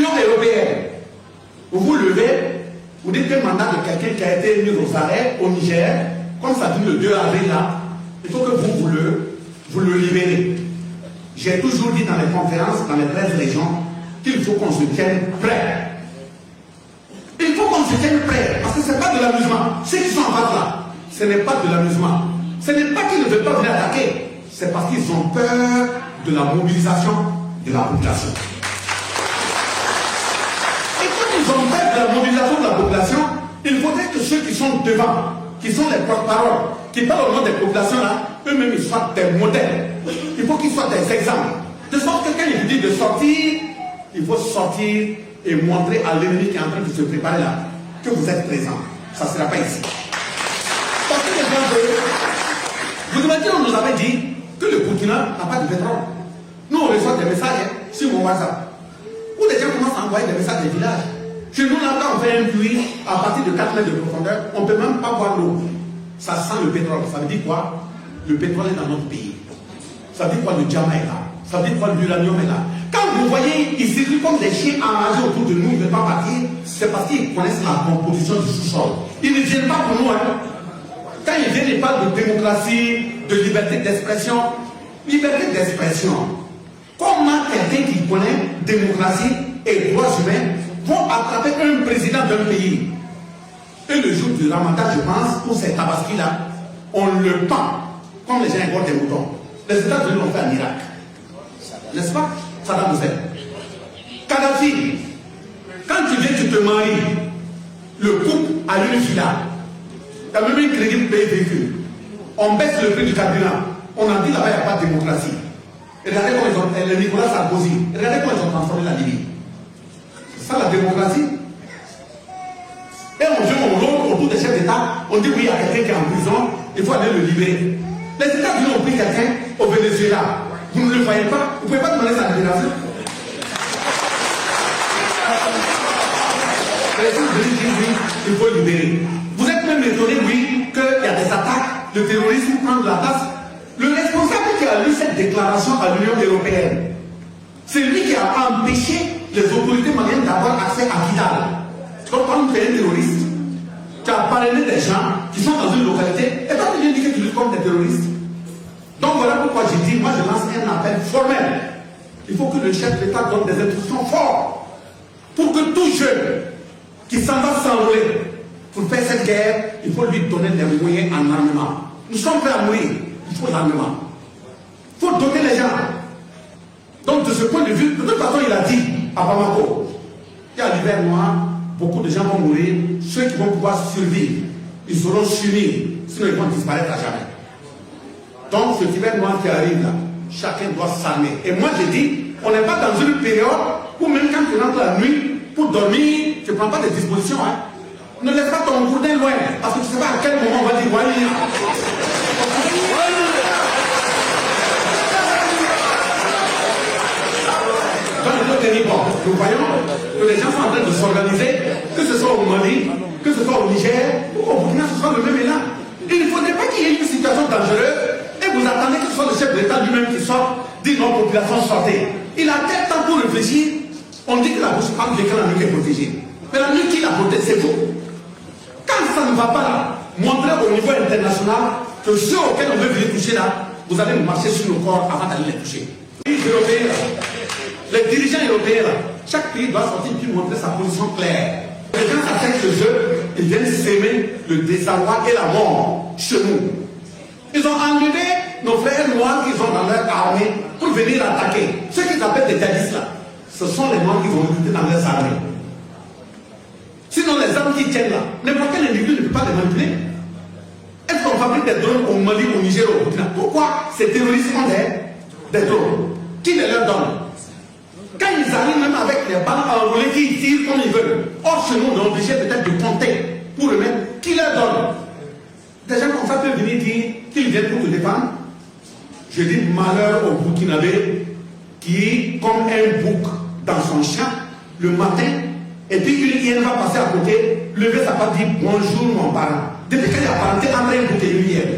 l'Union européenne, vous vous levez, vous dites que le mandat de quelqu'un qui a été mis aux arrêts au Niger, comme ça dit le 2 avril là, il faut que vous le libérez. J'ai toujours dit dans les conférences, dans les 13 régions, qu'il faut qu'on se tienne prêt. Il faut qu'on se tienne prêt, parce que ce n'est pas de l'amusement. Ceux qui sont en face là, ce n'est pas de l'amusement. Ce n'est pas qu'ils ne veulent pas venir attaquer, c'est parce qu'ils ont peur de la mobilisation de la population. Et quand ils ont peur de la mobilisation de la population, il faudrait que ceux qui sont devant, qui sont les porte-paroles, qui parlent au nom des populations là, eux-mêmes ils soient des modèles. Il faut qu'ils soient des exemples. De sorte que quand il dit de sortir, il faut sortir et montrer à l'ennemi qui est en train de se préparer là que vous êtes présent. Ça ne sera pas ici. Parce que les gens, vous imaginez, on nous avait dit que le Burkina n'a pas de pétrole. Nous, on reçoit des messages sur mon WhatsApp. Où les gens commencent à envoyer des messages des villages. Chez nous, là, quand on fait un puits à partir de 4 mètres de profondeur, on ne peut même pas boire l'eau. Ça sent le pétrole. Ça veut dire quoi? Le pétrole est dans notre pays. Ça veut dire quoi? Le diamant est là. Ça veut dire quoi? L'uranium est là. Quand vous voyez, ils circulent comme des chiens enragés autour de nous, ils ne veulent pas partir, c'est parce qu'ils connaissent la composition du sous-sol. Ils ne viennent pas pour nous. Hein. Quand ils viennent, ils parlent de démocratie, de liberté d'expression. Liberté d'expression. Comment quelqu'un qui connaît démocratie et droits humains vont attraper un président d'un pays? Et le jour du Ramadan, je pense, pour ces tabaskis-là, on le pend comme les gens engordent des moutons. Les États-Unis l'ont fait en Irak. N'est-ce pas? Saddam Hussein. Kadhafi, quand tu viens, tu te maries, le couple a une villa. Tu as même une crédit pour payer véhicule. On baisse le prix du carburant. On a dit là-bas, il n'y a pas de démocratie. Regardez comment ils ont, le Nicolas Sarkozy, regardez comment ils ont transformé la Libye. C'est ça la démocratie. Et on vient, on rôle autour des chefs d'État, on dit oui, il y a quelqu'un qui est en prison, il faut aller le libérer. Les États-Unis ont pris quelqu'un au Venezuela. Vous ne le voyez pas, vous ne pouvez pas demander sa libération. Il faut libérer. Vous êtes même étonné, oui, qu'il y a des attaques, le terrorisme prend de la place. Le responsable qui a lu cette déclaration à l'Union européenne, c'est lui qui a empêché les autorités maliennes d'avoir accès à Kidal. Donc, quand tu es un terroriste, tu as parrainé des gens qui sont dans une localité, et toi tu viens dire que tu luttes contre des terroristes. Donc voilà pourquoi j'ai dit, moi je lance un appel formel. Il faut que le chef d'État donne des instructions fortes pour que tout jeune qui s'en va s'enrôler pour faire cette guerre, il faut lui donner des moyens en armement. Nous sommes prêts à mourir, il faut l'armement. Il faut doter les gens. Donc de ce point de vue, de toute façon il a dit à Bamako, il y a l'hiver noir, beaucoup de gens vont mourir, ceux qui vont pouvoir survivre, ils seront suivis, sinon ils vont disparaître à jamais. Donc ce hiver noir qui arrive là, chacun doit s'armer. Et moi je dis, on n'est pas dans une période où même quand tu rentres la nuit, pour dormir, tu ne prends pas de dispositions. Hein. Ne laisse pas ton gourdin loin, parce que tu ne sais pas à quel moment on va dire voilà. Nous voyons que les gens sont en train de s'organiser, que ce soit au Mali, que ce soit au Niger, ou au Burkina, ce soit le même élan. Il ne faudrait pas qu'il y ait une situation dangereuse et vous attendez que ce soit le chef d'État lui-même qui sorte, dit non, population sortez. Il a tel temps pour réfléchir, on dit que la bouche parle dès que la nuit est protégée. Mais la nuit qui l'a protégée, c'est vous. Quand ça ne va pas là, montrez au niveau international que ceux auxquels on veut venir toucher là, vous allez marcher sur nos corps avant d'aller les toucher. Les Européens, les dirigeants européens, chaque pays doit sortir et montrer sa position claire. Et quand ça fait ce jeu, ils viennent s'aimer le désarroi et la mort chez nous. Ils ont enlevé nos frères noirs qui sont dans leur armée pour venir attaquer. Ceux qu'ils appellent des djihadistes là, ce sont les noirs qui vont lutter dans leurs armées. Sinon les armes qui tiennent là, n'importe quel individu ne peut pas les manipuler. Est-ce qu'on fabrique des drones au Mali, au Niger, au Burkina? Pourquoi ces terroristes ont des drones? Qui les leur donne? Quand ils arrivent même avec les balles enrôlées, qui tirent comme ils veulent. Or, chez nous, on est obligé peut-être de compter pour eux mêmes. Qui leur donne? Des gens comme ça peuvent venir dire qu'ils viennent pour te défendre. Je dis malheur au Burkinabé qui, comme un bouc dans son champ, le matin, et puis une hyène va passer à côté, lever sa patte, dire bonjour mon parent. Depuis qu'elle est apparentée entre un bouc et une hyène.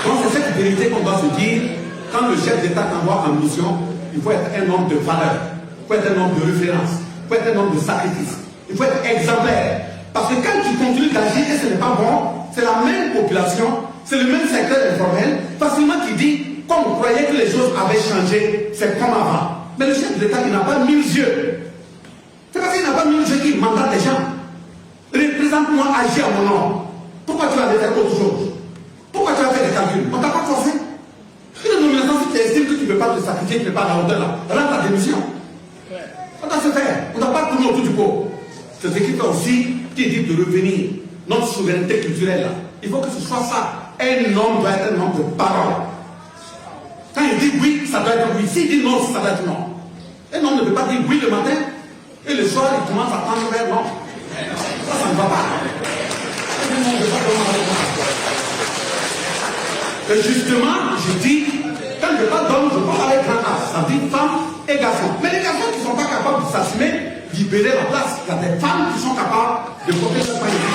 Donc c'est cette vérité qu'on doit se dire, Quand le chef d'État t'envoie en mission, il faut être un homme de valeur, il faut être un homme de référence, il faut être un homme de sacrifice, il faut être exemplaire. Parce que quand tu continues d'agir et ce n'est pas bon, c'est la même population, c'est le même secteur informel, facilement qui dit, comme on croyait que les choses avaient changé, c'est comme avant. Mais le chef de l'État, il n'a pas 1000 yeux. C'est parce qu'il n'a pas 1000 yeux qu'il mandate les gens. Représente-moi, agis à mon nom. Pourquoi tu vas faire autre chose? Pourquoi tu vas faire des calculs? On ne t'a pas forcé. Une nomination, si tu estimes que tu ne peux pas te sacrifier, tu ne peux pas à la hauteur là, rends ta démission. On doit se faire. On ne doit pas tourner autour du pot. C'est ce qui fait aussi qui dit de revenir. Notre souveraineté culturelle là. Il faut que ce soit ça. Un homme doit être un homme de parole. Quand il dit oui, ça doit être oui. S'il dit non, ça doit être non. Un homme ne peut pas dire oui le matin et le soir il commence à tendre vers non. Ça ne va pas. Et justement, je dis, quand je parle d'homme, je parle avec grand âge. Ça dit femmes et garçons. Mais les garçons qui ne sont pas capables de s'assumer, libérer la place. Il y a des femmes qui sont capables de porter leur panier.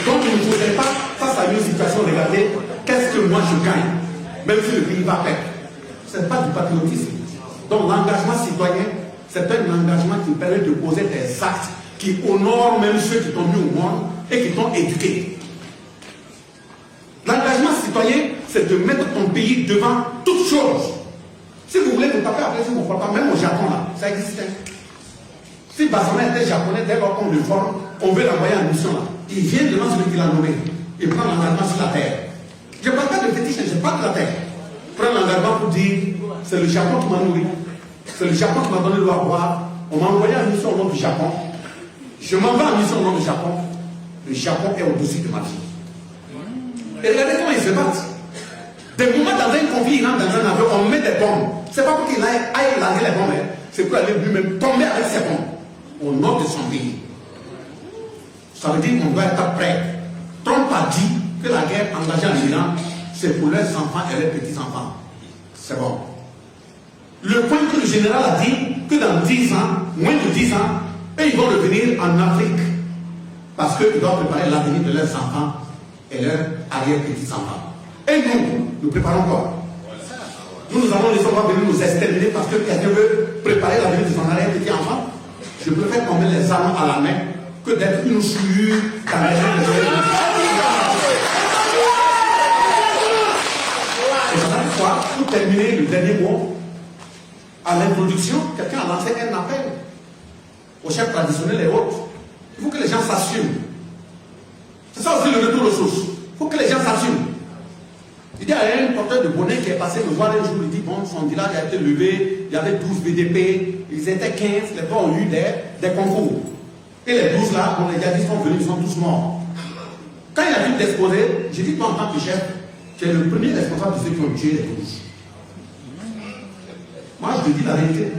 Donc il ne faudrait pas, face à une situation, regarder qu'est-ce que moi je gagne, même si le pays va perdre. Ce n'est pas du patriotisme. Donc l'engagement citoyen, c'est un engagement qui permet de poser des actes qui honorent même ceux qui t'ont mis au monde et qui t'ont éduqué. L'engagement citoyen, c'est de mettre ton pays devant toutes choses. Si vous voulez vous taper après, si vous ne pas, même au Japon, là, ça existait. Si Bassana était japonais, dès lors qu'on le forme, on veut l'envoyer en mission là. Il vient devant celui qui l'a nommé. Il prend l'engagement sur la terre. Je ne parle pas de fétiche, je parle de la terre. Prends l'engagement pour dire, c'est le Japon qui m'a nourri. C'est le Japon qui m'a donné l'eau à boire. On m'a envoyé en mission au nom du Japon. Je m'en vais en mission au nom du Japon. Le Japon est au-dessus de ma vie. Et regardez comment ils se battent. Des moments dans un conflit, il rentre dans un avion, on met des bombes. C'est pas pour qu'il aille larguer les bombes, c'est pour aller lui-même tomber avec ses bombes. Au nom de son pays. Ça veut dire qu'on doit être prêt. Trump a dit que la guerre engagée en Iran, c'est pour leurs enfants et leurs petits-enfants. C'est bon. Le point que le général a dit, que dans 10 ans, moins de 10 ans, eux, ils vont revenir en Afrique. Parce qu'ils doivent préparer l'avenir de leurs enfants et leurs arrière-petits-enfants. Et nous préparons quoi? Nous allons les enfants venir nous exterminer parce que quelqu'un veut préparer l'avenir de son arrière-petit-enfant. Je préfère tomber les armes à la main que d'être une souillure dans la main de Et voilà pourquoi, pour terminer le dernier mot, à l'introduction, quelqu'un a lancé un appel aux chefs traditionnels et autres. Il faut que les gens s'assument. C'est ça aussi le retour aux sources. Il faut que les gens s'assument. Il y a un porteur de bonnet qui est passé me voir un jour, il dit, bon, son village a été levé, il y avait 12 BDP, ils étaient 15, les deux ont eu des concours. Et les 12 là, bon, les djihadistes sont venus, ils sont tous morts. Quand il a dû d'exposer, j'ai dit, toi en tant que chef, tu es le premier responsable de ceux qui ont tué les 12. Moi, je te dis la vérité.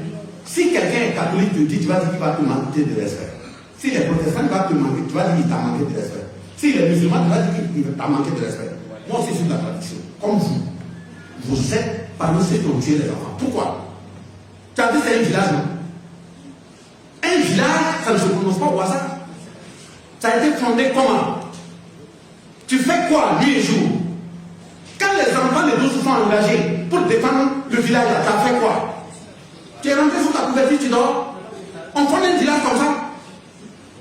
Si quelqu'un est catholique, te dit, tu vas dire qu'il va te manquer de respect. Si les protestants vont te manquer, tu vas dire qu'il t'a manqué de respect. Si les musulmans, tu vas dire qu'il t'a manqué de respect. Moi aussi, je suis de la tradition. Comme vous. Vous êtes parmi ceux qui ont tué les enfants. Pourquoi? Tu as dit c'est un village, non? Un village, ça ne se prononce pas au hasard. Ça a été fondé comment? Tu fais quoi, nuit et jour? Quand les enfants les 12 sont engagés pour défendre le village, tu as fait quoi? Tu es rentré sous ta couverture, tu dors? On fonde un village comme ça.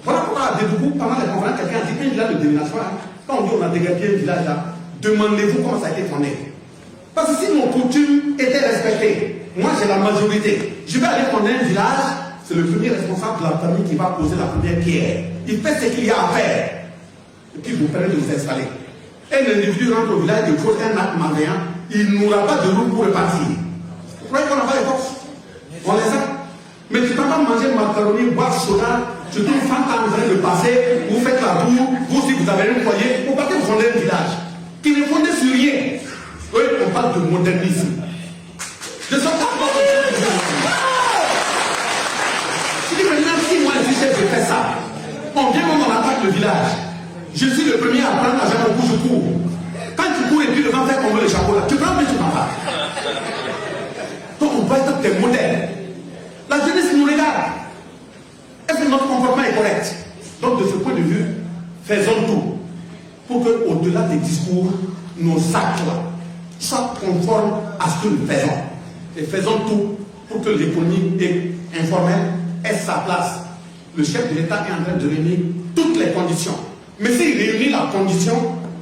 Voilà pourquoi, à Dédougou, pendant les conférences, quelqu'un a dit un village de déménagement. Quand on dit on a dégagé un village là, demandez-vous comment ça a été fondé. Parce que si nos coutumes étaient respectées, moi j'ai la majorité, je vais aller fonder un village, c'est le premier responsable de la famille qui va poser la première pierre. Il fait ce qu'il y a à faire. Et puis vous permet de vous installer. Un individu rentre au village, il pose un acte malveillant, il n'aura pas de route pour repartir. Vous croyez qu'on n'a pas les forces? On les a. Mais tu ne peux pas manger macaroni, boire soda, tu trouves une femme en train de passer, vous faites la boue, vous si vous avez un foyer, vous partez vous fonder un village qui ne fondait sur rien. Oui, on parle de modernisme. Je ne sais pas pourquoi je dis maintenant, si moi je sais, je fais ça. On vient quand on attaque le village. Je suis le premier à prendre l'argent au bout, je cours. Quand tu cours et puis le vent fait tomber le chapeau là, tu prends mais tu m'en vas. Donc on doit être des modèles. La jeunesse nous regarde. Est-ce que notre comportement est correct? Donc de ce point de vue, faisons tout pour qu'au-delà au-delà des discours, nos actes soient conformes à ce que nous faisons. Et faisons tout pour que l'économie informelle ait sa place. Le chef de l'État est en train de réunir toutes les conditions. Mais s'il réunit la condition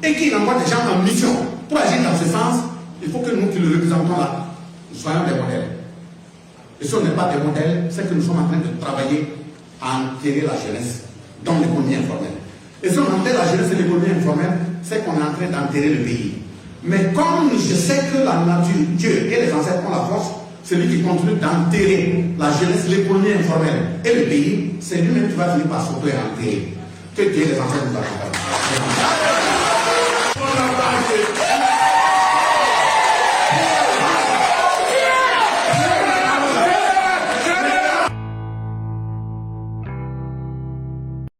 et qu'il envoie des gens en mission pour agir dans ce sens, il faut que nous qui le représentons là, nous soyons des modèles. Et si on n'est pas des modèles, c'est que nous sommes en train de travailler à enterrer la jeunesse dans l'économie informelle. Et si on enterre la jeunesse et l'économie informelle, c'est qu'on est en train d'enterrer le pays. Mais comme je sais que la nature, Dieu et les ancêtres ont la force, celui qui continue d'enterrer la jeunesse, l'économie informelle et le pays, c'est lui-même qui va finir par s'auto-enterrer. Que Dieu et les ancêtres nous accompagnent.